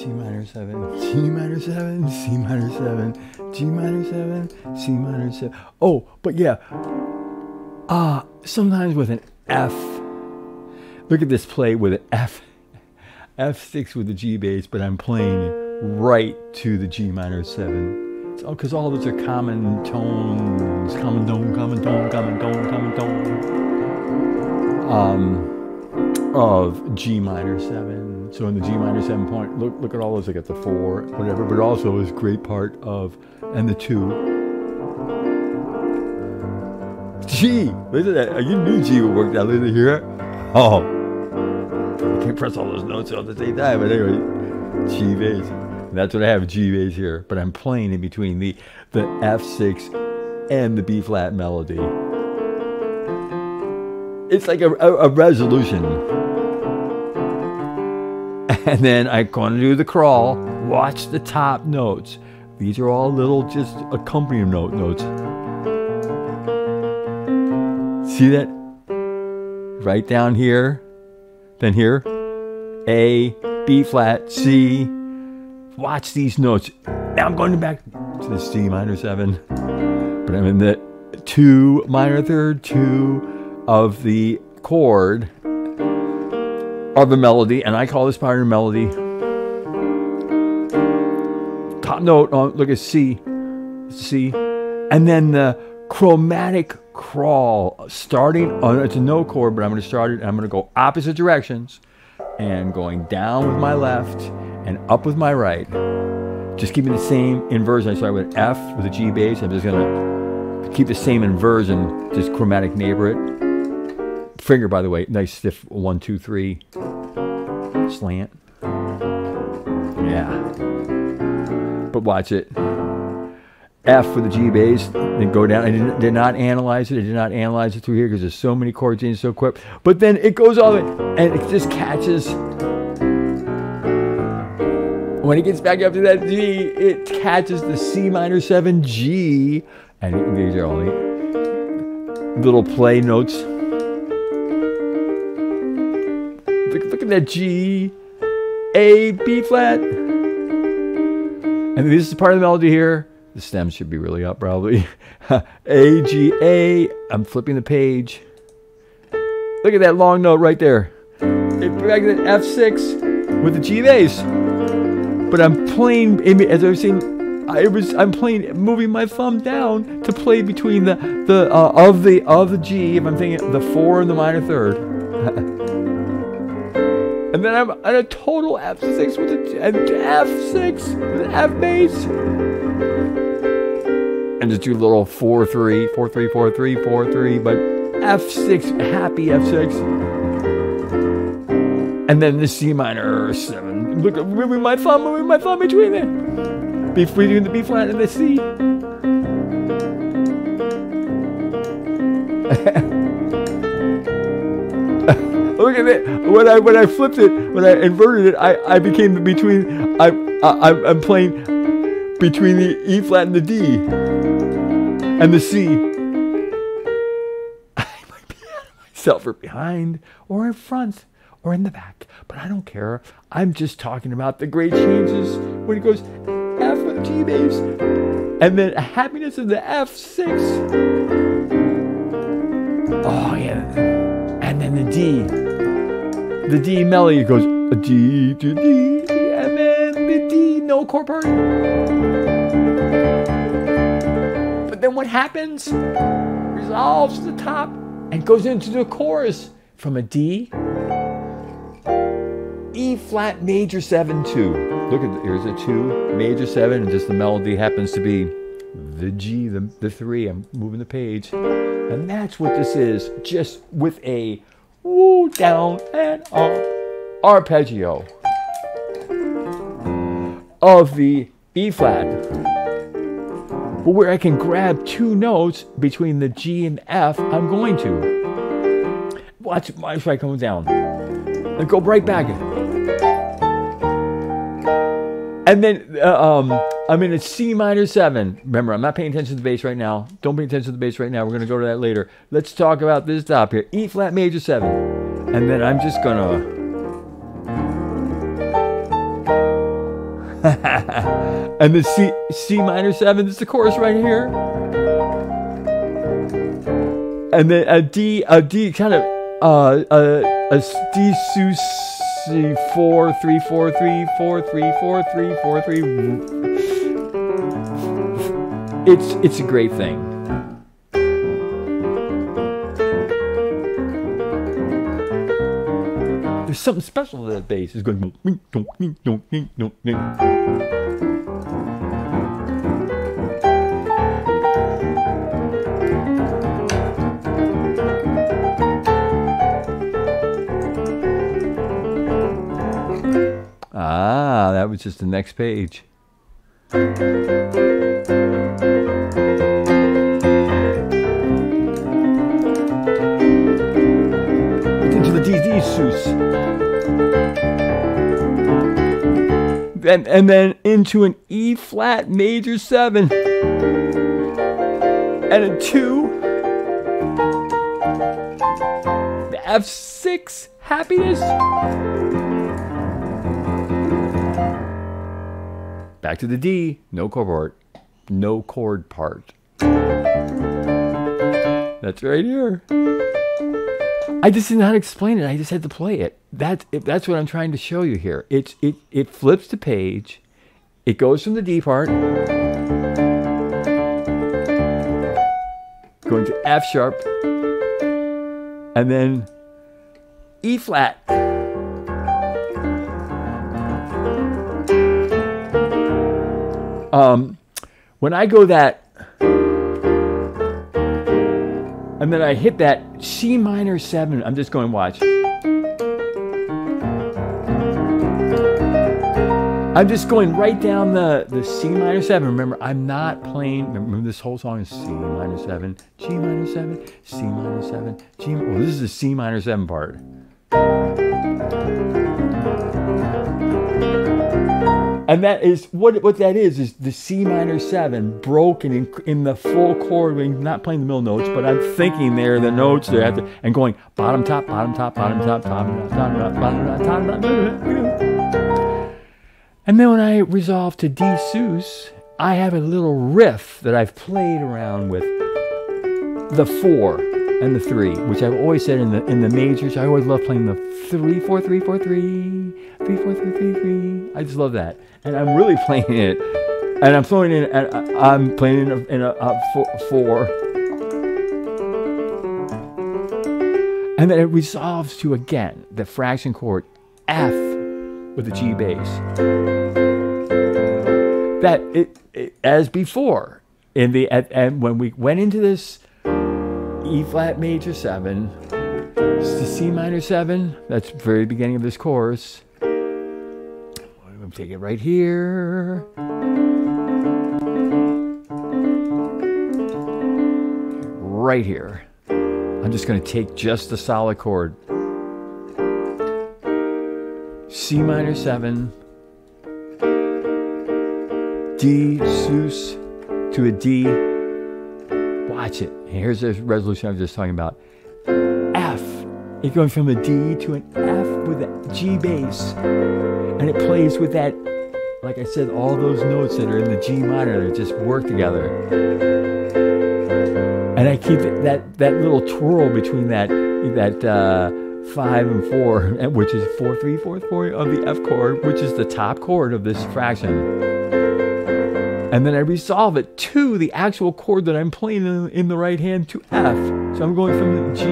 C minor 7, G minor 7, C minor 7, G minor 7, C minor 7. Oh, but yeah, sometimes with an F. Look at this play with an F. F6 with the G bass, but I'm playing right to the G minor 7. It's all because all those are common tones, common tone, common tone, common tone, common tone. Of G minor 7. So in the G minor 7 point, look at all those. I got the 4, whatever, but also is a great part of, and the 2. G. Listen at that. You knew G would work out. Listen here. Oh. I can't press all those notes all at the same time, but anyway, G bass. That's what I have, G bass here. But I'm playing in between the F6 and the B flat melody. It's like a resolution. And then I'm going to do the crawl. Watch the top notes. These are all little just accompaniment notes. See that? Right down here. Then here. A, B flat, C. Watch these notes. Now I'm going back to the C minor 7. But I'm in the 2 minor third, 2 of the chord of the melody, and I call this part of the melody. Top note, look at C, C, and then the chromatic crawl, starting on, it's a no chord, but I'm going to start it, and I'm going to go opposite directions, and going down with my left, and up with my right. Just keeping the same inversion. I start with F with a G bass. I'm just going to keep the same inversion, just chromatic neighbor it. Finger, by the way, nice stiff 1, 2, 3 slant. Yeah. But watch it. F with the G bass, then go down. I did not analyze it. I did not analyze it through here because there's so many chord changes so quick. But then it goes all the way, and it just catches. When it gets back up to that G, it catches the C minor 7 G, and these are only little play notes. Look at that G, A, B flat. And this is part of the melody here. The stems should be really up probably. A, G, A. I'm flipping the page. Look at that long note right there. It back to that F6 with the G bass. But I'm playing, as I was saying, I'm playing, moving my thumb down to play between the G. If I'm thinking the 4 and the minor third. And then I'm at a total F6 with an F6 with an F bass. And just do a little 4-3, 4-3, 4-3, 4-3, but F6, happy F6. And then the C minor 7. Look, moving my thumb between it. Between the B flat and the C. Look at it. When I flipped it, when I inverted it, I became between. I'm playing between the E flat and the D and the C. I might be out of myself or behind or in front or in the back, but I don't care. I'm just talking about the great changes when it goes F with G bass and then happiness of the F6. Oh yeah, and then the D. The D melody goes a D to D, and then the D no chord part. But then what happens? Resolves to the top and goes into the chorus from a D, E flat major 7 2. Look at here's a 2 major 7, and just the melody happens to be the G, the 3. I'm moving the page, and that's what this is. Just with a woo, down and up arpeggio of the E flat, but where I can grab 2 notes between the G and F, I'm going to. Watch if I come down and go right back. And then I'm in a C minor 7. Remember, I'm not paying attention to the bass right now. Don't pay attention to the bass right now. We're going to go to that later. Let's talk about this top here. E flat major 7. And then I'm just going to And the C minor 7 is the chorus right here. And then a D kind of a D sus 4 3 4 3 4 3 4 3 4 3. It's a great thing. There's something special to that bass. It's going. Ah, that was just the next page. Into the D sus. And then into an E flat major 7. And a 2. The F6, happiness. Back to the D, no chord part. That's right here. I just didn't know how to explain it. I just had to play it. That's what I'm trying to show you here. It flips the page. It goes from the D part, going to F sharp, and then E flat. When I go that, and then I hit that C minor 7, I'm just going, watch. I'm just going right down the C minor 7. Remember, I'm not playing, remember this whole song is C minor 7, G minor 7, C minor 7, G, well, this is the C minor 7 part. And that is, what that is the C minor 7 broken in the full chord. We're not playing the middle notes, but I'm thinking there, the notes there, and going bottom, top, bottom, top, bottom, top, bottom, top, bottom, top, bottom. And then when I resolve to D sus, I have a little riff that I've played around with the 4 and the 3, which I've always said in the majors. I always love playing the 3 4 3 4 3 3 4 3 3 3. I just love that, and I'm really playing it, and I'm throwing in. I'm playing in a 4, and then it resolves to again the fraction chord F with a G bass. That it as before in the and when we went into this E flat major 7, it's the C minor 7. That's the very beginning of this chorus. I'm going to take it right here. Right here. I'm just going to take just the solid chord. C minor 7. D sus to a D. Watch it. Here's the resolution I was just talking about. F. It's going from a D to an F with a G bass. And it plays with that, like I said, all those notes that are in the G minor that just work together. And I keep that little twirl between that 5 and 4, which is 4 3 4 4 of the F chord, which is the top chord of this fraction. And then I resolve it to the actual chord that I'm playing in the right hand to F. So I'm going from the G,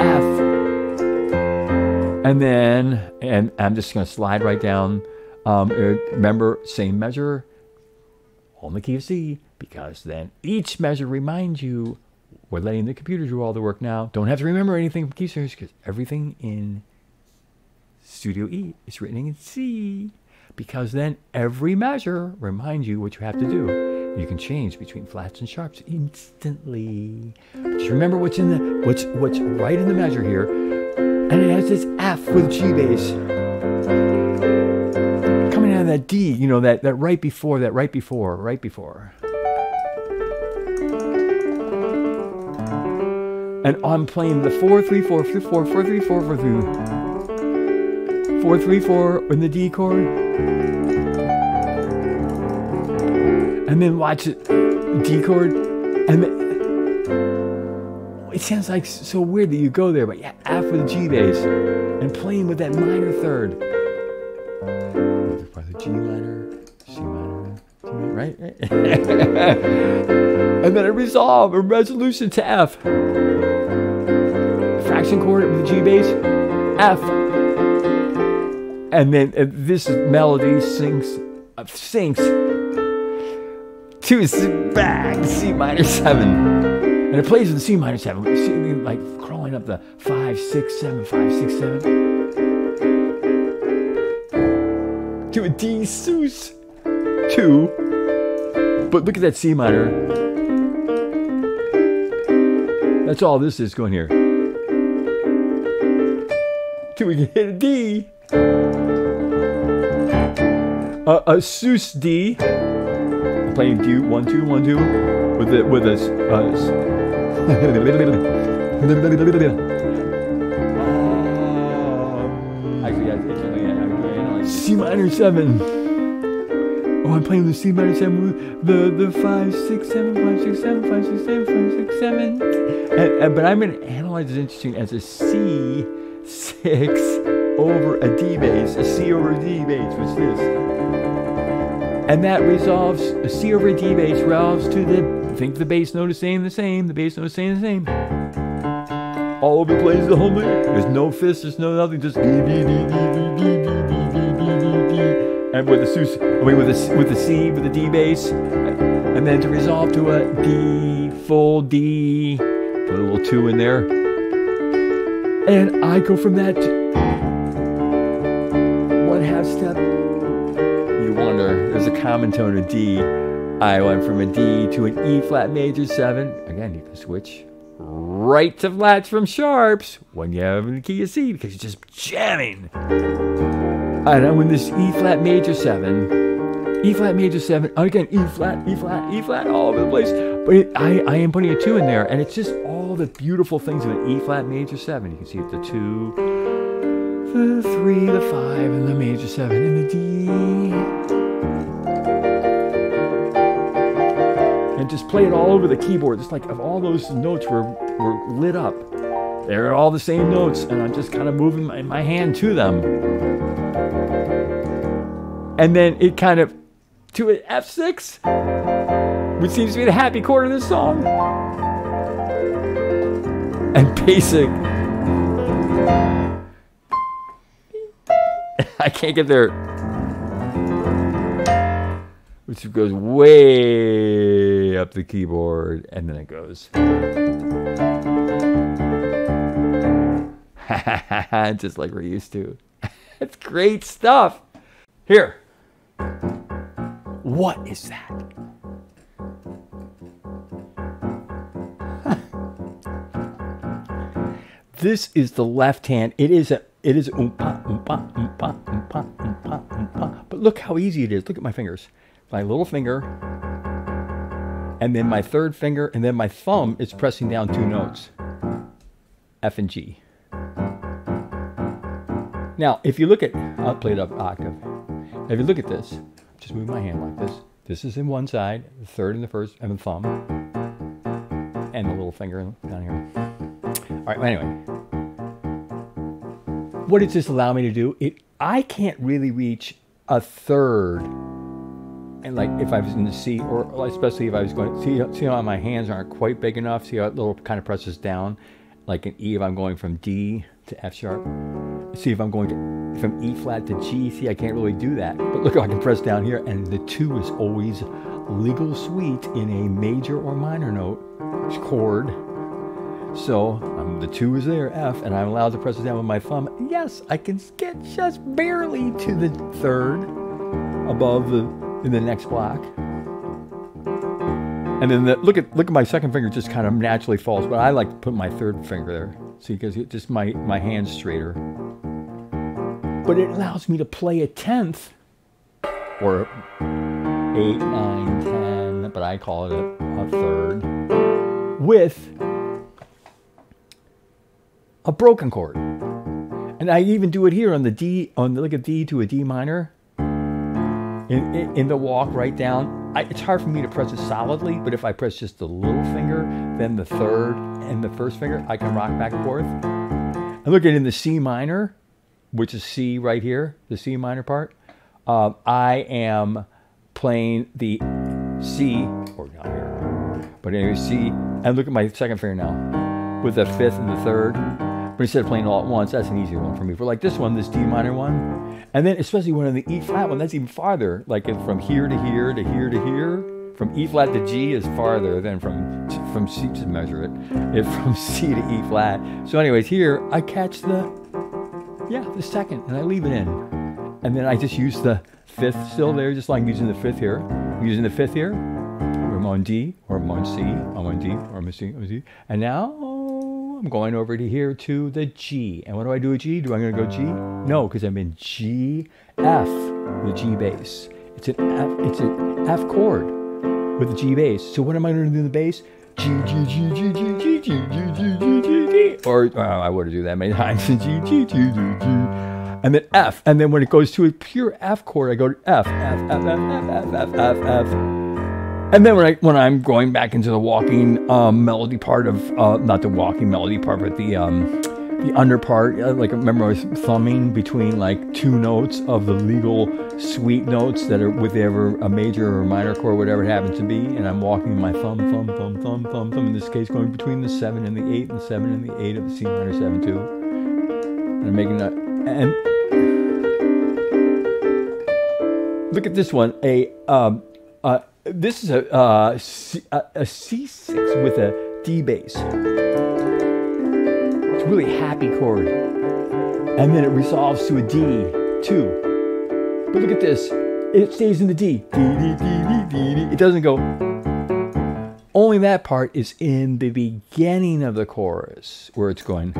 F, and I'm just going to slide right down. Remember, same measure, all in the key of C, because then each measure reminds you we're letting the computer do all the work now. Don't have to remember anything from KEYSongs because everything in Studio E is written in C. Because then every measure reminds you what you have to do. You can change between flats and sharps instantly. But just remember what's right in the measure here. And it has this F with G bass. Coming out of that D, you know, that right before. And I'm playing the 4 3 4 4 4 3 4 4 3 4 3 4 in the D chord. And then watch it, D chord, and then, it sounds like so weird that you go there, but yeah, F with a G bass, and playing with that minor third. By the G minor, C minor, D minor, right? And then a resolve, a resolution to F. Fraction chord with the G bass, F. And then this melody sinks to back C minor 7, and it plays with the C minor 7, like crawling up the 5, 6, 7, 5, 6, 7, to a D sus 2. But look at that C minor. That's all this is going here. Till we can hit a D. A sus D, I'm playing D 1 2 1 2 with a C minor 7. Oh, I'm playing the C minor 7 with the 5 6 7 5 6 7 5 6 7 5 6 7. But I'm going to analyze it interesting as a C6 over a D bass, a C over a D bass, what's this? And that resolves, a C over a D bass resolves to the, think the bass note is staying the same, the bass note is staying the same. All over the place the whole thing. There's no fifths, there's no nothing, just D, D, D, D, D, D, D, D, D, D, D. And with the with the C, with the D bass, and then to resolve to a D, full D, put a little 2 in there. And I go from that to 1/2 step. You wonder, there's a common tone of D. I went from a D to an E flat major 7. Again, you can switch right to flats from sharps when you have the key of C because you're just jamming. And I'm in this E flat major 7. E flat major 7. Again, E flat, E flat, E flat, all over the place. But I am putting a 2 in there, and it's just all the beautiful things of an E flat major 7. You can see it, the 2, the 3, the 5, and the major 7, and the D. And just play it all over the keyboard. It's like if all those notes were lit up. They're all the same notes, and I'm just kind of moving my hand to them. And then it kind of, to an F6, which seems to be the happy chord of this song. And basic. I can't get there. Which goes way up the keyboard, and then it goes. Just like we're used to. It's great stuff. Here. What is that? This is the left hand. It is oompa, oompa, oompa, oompa, oompa, oompa. But look how easy it is. Look at my fingers. My little finger, and then my third finger, and then my thumb is pressing down 2 notes. F and G. Now, if you look at, I'll play it up octave. If you look at this, just move my hand like this. This is in one side, the third and the first, and the thumb, and the little finger down here. All right, anyway. What does this allow me to do? I can't really reach a third. And like if I was in the C, or especially if I was going, see how my hands aren't quite big enough? See how it little kind of presses down? Like in E, if I'm going from D to F sharp. See if I'm going from E flat to G. See, I can't really do that. But look, I can press down here, and the 2 is always legal sweet in a major or minor note chord. So the 2 is there, F, and I'm allowed to press it down with my thumb. Yes, I can get just barely to the third above in the next block. And then look at my second finger just kind of naturally falls, but I like to put my third finger there. See, because it just my hand's straighter. But it allows me to play a 10th, or 8, 9, 10, but I call it a third, with a broken chord. And I even do it here on the D, like a D to a D minor. In the walk right down, it's hard for me to press it solidly, but if I press just the little finger, then the third and the first finger, I can rock back and forth. And look at in the C minor, which is C right here, the C minor part. I am playing the C, or down here, but anyway, C, and look at my second finger now, with the fifth and the third. But instead of playing all at once, that's an easier one for me. For like this one, this D minor one, and then especially when in the E flat one, that's even farther. Like from here to here to here to here, from E flat to G is farther than from C to measure it. It's from C to E flat. So anyways, here I catch the second, and I leave it in, and then I just use the fifth still there, just like I'm using the fifth here. I'm using the fifth here. I'm on D, or I'm on C. I'm on D, or I'm on C. I'm on C. And now I'm going over to here to the G. And what do I do with G? Do I going to go G? No, because I'm in G, F, the G bass. It's an F chord with the G bass. So what am I going to do in the bass? G, G, G, G, G, G, G, G, G, G, G, G. Or I would do that many times. G, G, G, G, G. And then F. And then when it goes to a pure F chord, I go to F, F, F, F, F, F, F, F, F. And then when I'm going back into the walking melody part of, not the walking melody part, but the under part, like remember I was thumbing between like two notes of the legal sweet notes that are with ever a major or minor chord, whatever it happens to be, and I'm walking my thumb, thumb, thumb, thumb, thumb, thumb, in this case going between the 7 and the 8, and the 7 and the 8 of the C minor 7-2. And I'm making that, and look at this one, this is a C6 with a D bass. It's a really happy chord. And then it resolves to a D2. But look at this. It stays in the D. D, D, D, D, D, D. It doesn't go. Only that part is in the beginning of the chorus where it's going.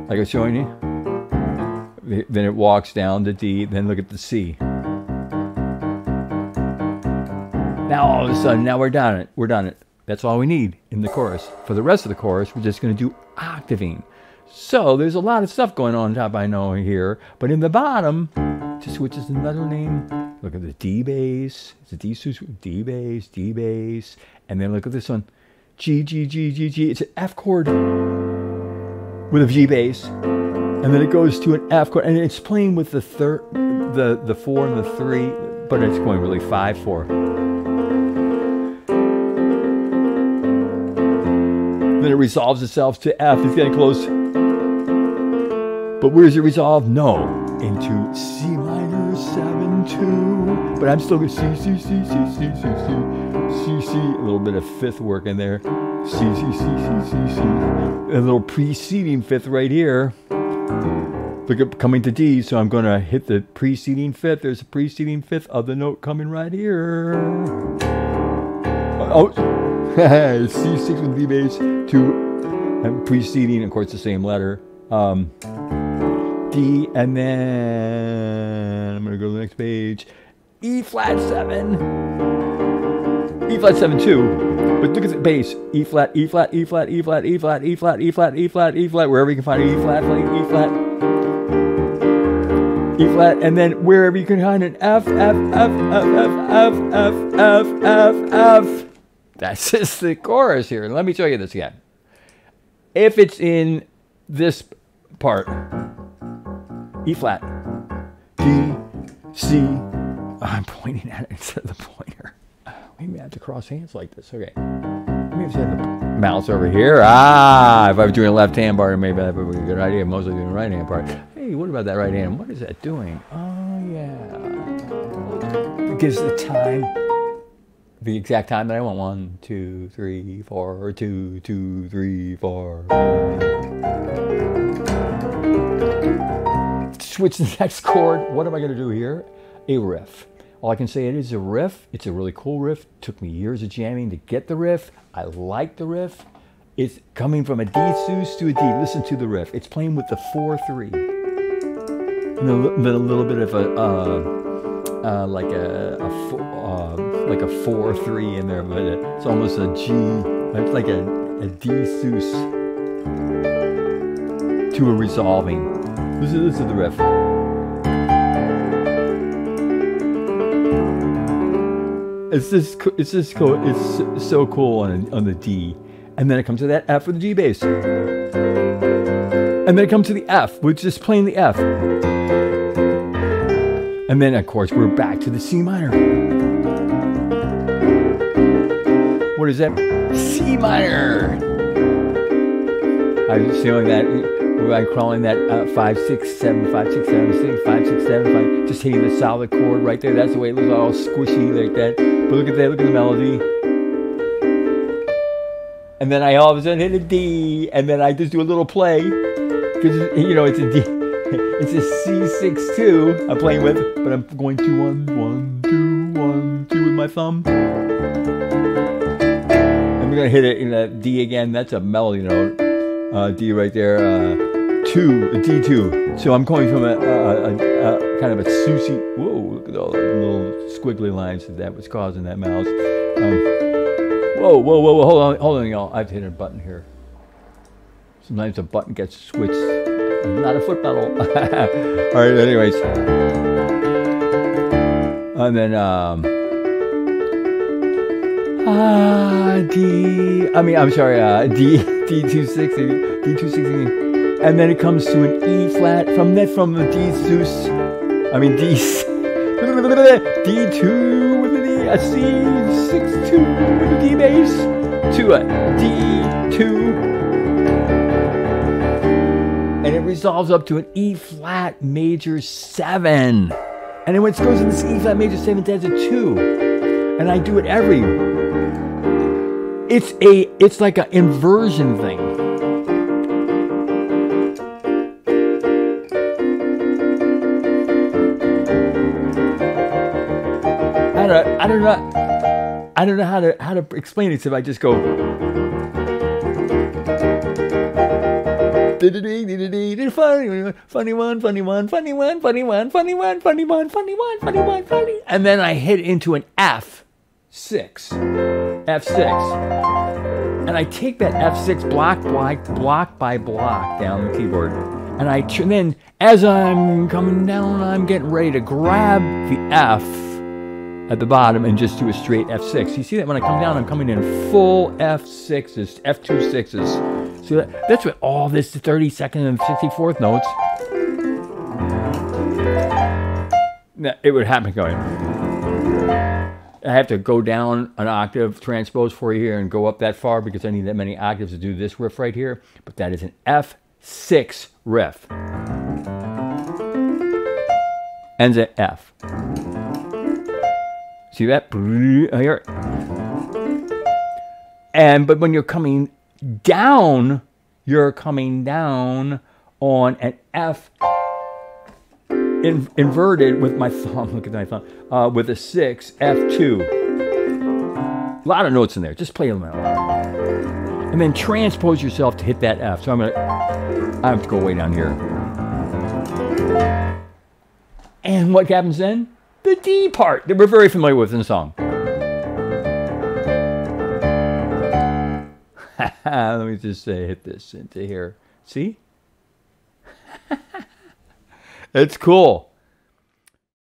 Like I was showing you. Then it walks down to D. Then look at the C. Now all of a sudden, now we're done it. We're done it. That's all we need in the chorus. For the rest of the chorus, we're just going to do octaving. So there's a lot of stuff going on top, I know here. But in the bottom, just which is another name. Look at the D bass. It's a D bass, D bass. And then look at this one. G, G, G, G, G. It's an F chord with a G bass. And then it goes to an F chord. And it's playing with the third, the 4 and the 3. But it's going really 5, 4. Then it resolves itself to F. It's getting close. But where does it resolve? No. Into C minor 7-2. But I'm still going C, C, C, C, C, C, C, C, C. A little bit of fifth work in there. C, C, C, C, C, C. A little preceding fifth right here. Look at coming to D, so I'm going to hit the preceding fifth. There's a preceding fifth of the note coming right here. Oh. C6 with D bass to and preceding, of course, the same letter. D, and then I'm going to go to the next page. E flat 7. E flat 7-2. But look at the bass. E flat, E flat, E flat, E flat, E flat, E flat, E flat, E flat, E flat, wherever you can find an E flat, E flat. E flat, and then wherever you can find an F, F, F, F, F, F, F, F, F, F. That's just the chorus here. Let me show you this again. If it's in this part, E flat, D, C. I'm pointing at it instead of the pointer. Maybe I have to cross hands like this. Okay. Maybe I just have the mouse over here. If I was doing a left hand part, maybe that would be a good idea. I'm mostly doing a right hand part. Hey, what about that right hand? What is that doing? Oh, yeah. It gives the time. The exact time that I want. 1, 2, 3, 4, 2, 2, 3, 4. Switch to the next chord. What am I going to do here? A riff. All I can say it is a riff. It's a really cool riff. Took me years of jamming to get the riff. I like the riff. It's coming from a D sus to a D. Listen to the riff. It's playing with the 4-3. And then a little bit of like a 4-3 in there, but it's almost a G. It's like a D sus to a resolving. Listen to the riff. It's just cool. It's so cool on the D. And then it comes to that F with the G bass. And then it comes to the F, which is playing the F. And then, of course, we're back to the C minor. What is that? C minor. I'm feeling that. I'm crawling that 5, 6, 7, 5, 6, 7, 6, 5, 6, 7, 5. Just hitting the solid chord right there. That's the way it looks, all squishy like that. But look at that. Look at the melody. And then I all of a sudden hit a D, and then I just do a little play, because you know it's a D, it's a C6-2 I'm playing with, but I'm going to 1, 1, 2, 1, 2 with my thumb. And we're gonna hit it in a D again. That's a melody note, D right there, D2. So I'm going from a kind of a Susie. Whoa! Look at all the little squiggly lines that was causing that mouse. Whoa, hold on, y'all. I've hit a button here. Sometimes the button gets switched. I'm not a foot pedal. All right, anyways. And then, D260. And then it comes to an E flat from the D2 with an E, a C6-2 with a D bass to a D2, and it resolves up to an E flat major 7, and then when it goes in this E flat major 7, that's a 2, and I do it every. It's like an inversion thing. I don't know how to explain it. So if I just go, funny one, and then I hit into an F6, and I take that F6 block by block down the keyboard, and then as I'm coming down, I'm getting ready to grab the F at the bottom and just do a straight F6. You see that when I come down, I'm coming in full F6s, F2 sixes. So that's what all this 32nd and 64th notes. Now, it would happen going. I have to go down an octave, transpose for you here, and go up that far because I need that many octaves to do this riff right here. But that is an F6 riff. Ends at F. See that? Here. But when you're coming down on an F inverted with my thumb. Look at my thumb. With a 6, F2. A lot of notes in there. Just play them out. And then transpose yourself to hit that F. So I have to go way down here. And what happens then? The D part that we're very familiar with in the song. Let me just hit this into here. See? It's cool.